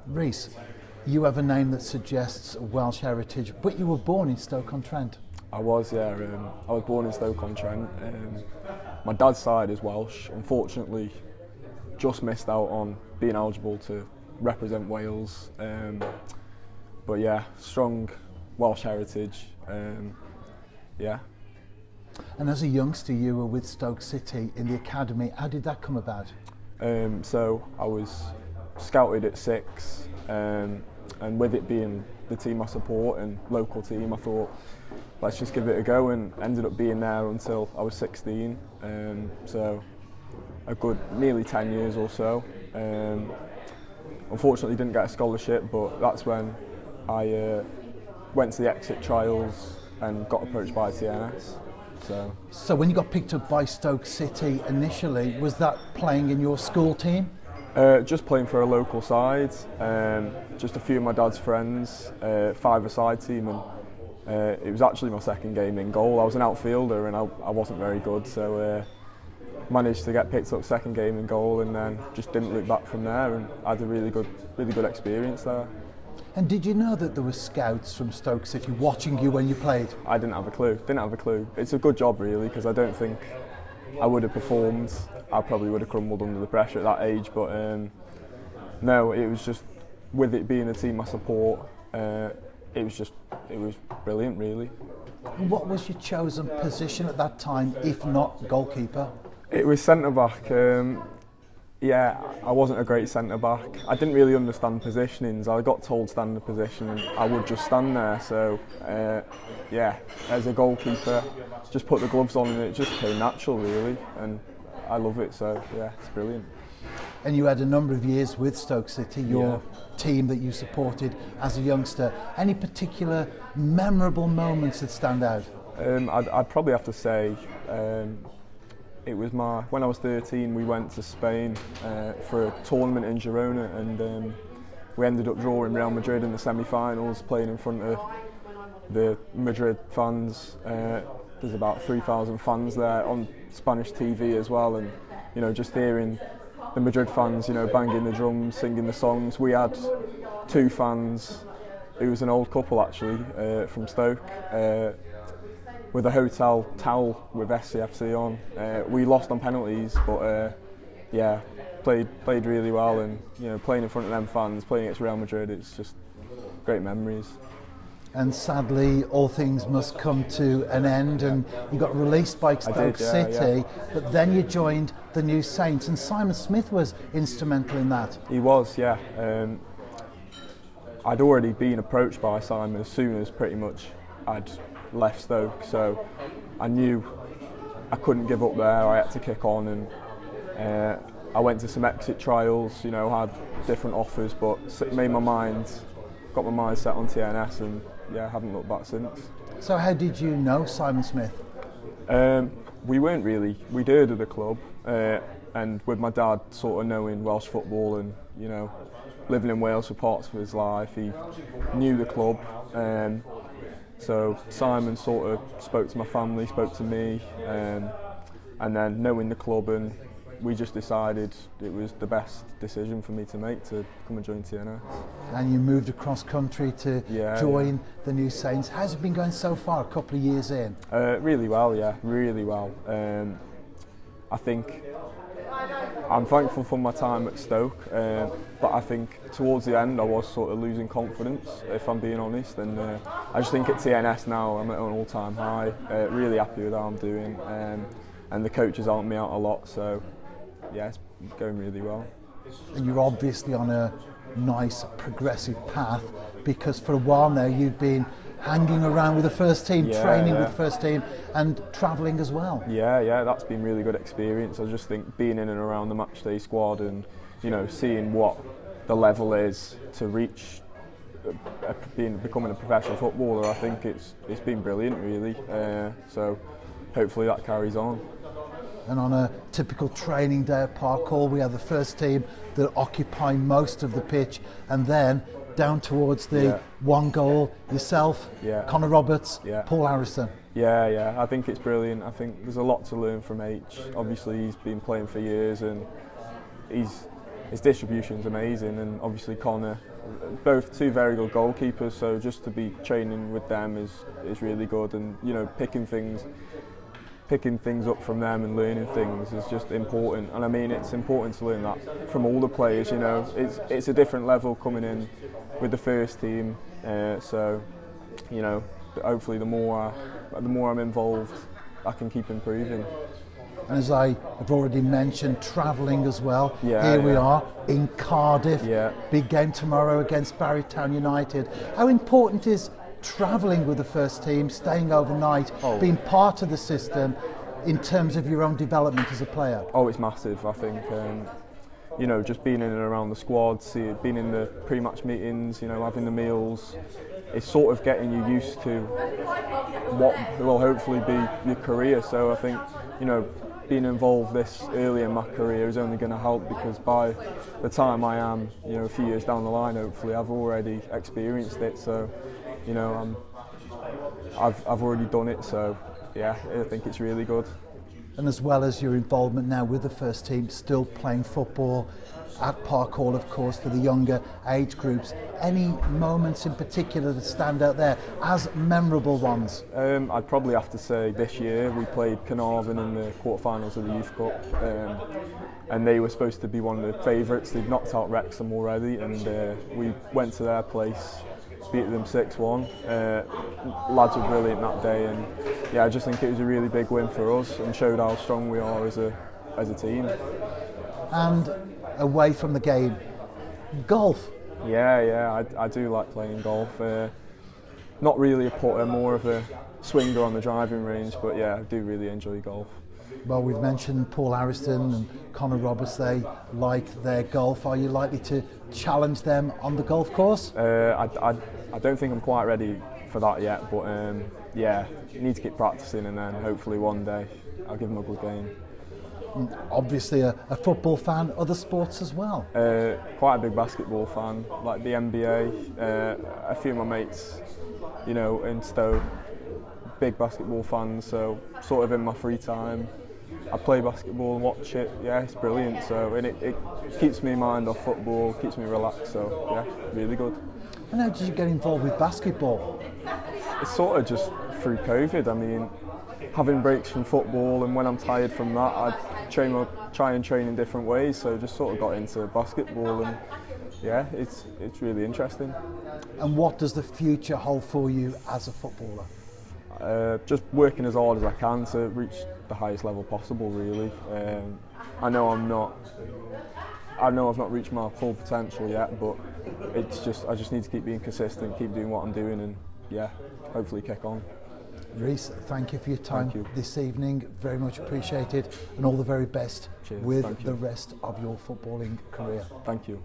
Rhys, you have a name that suggests Welsh heritage, but you were born in Stoke-on-Trent. I was, yeah. I was born in Stoke-on-Trent. My dad's side is Welsh. Unfortunately, just missed out on being eligible to represent Wales. But yeah, strong Welsh heritage. Yeah. And as a youngster, you were with Stoke City in the academy. How did that come about? So I was scouted at 6, and with it being the team I support and local team, I thought, let's just give it a go, and ended up being there until I was 16. So a good nearly 10 years or so. Unfortunately didn't get a scholarship, but that's when I went to the exit trials and got approached by TNS. So when you got picked up by Stoke City initially, was that playing in your school team? Just playing for a local side, just a few of my dad's friends, 5-a-side team, and it was actually my second game in goal. I was an outfielder and I wasn't very good, so managed to get picked up second game in goal, and then just didn't look back from there, and had a really good experience there. And did you know that there were scouts from Stoke City watching you when you played? I didn't have a clue. It's a good job really, because I don't think I would have performed. I probably would have crumbled under the pressure at that age, but no, it was just, with it being a team I support, it was brilliant really. And what was your chosen position at that time, if not goalkeeper? It was centre-back. Yeah, I wasn't a great centre-back. I didn't really understand positionings. I got told stand the position and I would just stand there. So, yeah, as a goalkeeper, just put the gloves on and it just came natural really. And I love it, so yeah, it's brilliant. And you had a number of years with Stoke City, your team that you supported as a youngster. Any particular memorable moments that stand out? I'd probably have to say, it was when I was 13, we went to Spain for a tournament in Girona, and we ended up drawing Real Madrid in the semi-finals, playing in front of the Madrid fans. There's about 3,000 fans there on Spanish TV as well, and just hearing the Madrid fans, banging the drums, singing the songs. We had 2 fans. It was an old couple actually from Stoke. With a hotel towel with SCFC on. We lost on penalties, but yeah, played really well, and playing in front of them fans, playing against Real Madrid, it's just great memories. And sadly, all things must come to an end, and you got released by Stoke City, but then you joined the New Saints, and Simon Smith was instrumental in that. He was, yeah. I'd already been approached by Simon as soon as pretty much I'd left Stoke, so I knew I couldn't give up there. I had to kick on, and I went to some exit trials, had different offers, but got my mind set on TNS, and yeah, haven't looked back since. So how did you know Simon Smith? We'd heard of the club, and with my dad sort of knowing Welsh football and living in Wales for parts of his life, he knew the club. So Simon sort of spoke to my family, spoke to me, and then knowing the club, and we just decided it was the best decision for me to make to come and join TNS. And you moved across country to join the New Saints. How's it been going so far, a couple of years in? Really well, yeah, really well. I think I'm thankful for my time at Stoke, but I think towards the end I was sort of losing confidence, if I'm being honest, and I just think at TNS now I'm at an all-time high, really happy with how I'm doing, and the coaches help me out a lot, so yeah, it's going really well. And you're obviously on a nice progressive path, because for a while now you've been hanging around with the first team, training with the first team, and travelling as well. Yeah, that's been really good experience. I just think being in and around the matchday squad, and seeing what the level is to reach becoming a professional footballer, I think it's been brilliant really. So hopefully that carries on. And on a typical training day at Park Hall, we have the first team that occupy most of the pitch, and then down towards the one goal, yourself, Connor Roberts, Paul Harrison. Yeah, I think it's brilliant. I think there's a lot to learn from H. Obviously he's been playing for years, and he's his distribution's amazing, and obviously Connor, both two very good goalkeepers. So just to be training with them is really good, and you know, picking things up from them and learning things is just important. And I mean, it's important to learn that from all the players. You know, it's a different level coming in with the first team. So you know, hopefully the more I'm involved, I can keep improving. And as I have already mentioned, travelling as well. Yeah, Here we are in Cardiff. Yeah. Big game tomorrow against Parry United. How important is travelling with the first team, staying overnight, being part of the system in terms of your own development as a player? Oh, it's massive. I think you know, just being in and around the squad, being in the pre-match meetings, you know, having the meals, it's sort of getting you used to what will hopefully be your career. So I think, you know, being involved this early in my career is only going to help, because by the time I am, you know, a few years down the line, hopefully I've already experienced it. So, you know, I've already done it. So, yeah, I think it's really good. And as well as your involvement now with the first team, still playing football at Park Hall, of course, for the younger age groups. Any moments in particular that stand out there as memorable ones? I'd probably have to say this year we played Carnarvon in the quarterfinals of the Youth Cup, and they were supposed to be one of the favourites. They'd knocked out Wrexham already, and we went to their place, beat them 6-1. Lads were brilliant that day, and yeah, I just think it was a really big win for us and showed how strong we are as a team. And away from the game, golf. Yeah, I do like playing golf. Not really a putter, more of a swinger on the driving range, but yeah, I do really enjoy golf. Well, we've mentioned Paul Ariston and Conor Roberts, they like their golf. Are you likely to challenge them on the golf course? I don't think I'm quite ready for that yet, but yeah, need to keep practicing, and then hopefully one day I'll give them a good game. Obviously a football fan, other sports as well? Quite a big basketball fan, like the NBA. A few of my mates, you know, in Stoke, big basketball fans, so sort of in my free time I play basketball and watch it. Yeah, it's brilliant. So and it keeps my mind off football, keeps me relaxed, so yeah, really good. And how did you get involved with basketball? It's sort of just through COVID. I mean, having breaks from football, and when I'm tired from that, I try and train in different ways. So just sort of got into basketball, and yeah, it's really interesting. And what does the future hold for you as a footballer? Just working as hard as I can to reach the highest level possible. Really, I know I've not reached my full potential yet, but I just need to keep being consistent, keep doing what I'm doing, and yeah, hopefully kick on. Rhys, thank you for your time this evening, very much appreciated, and all the very best with the rest of your footballing career. Thank you.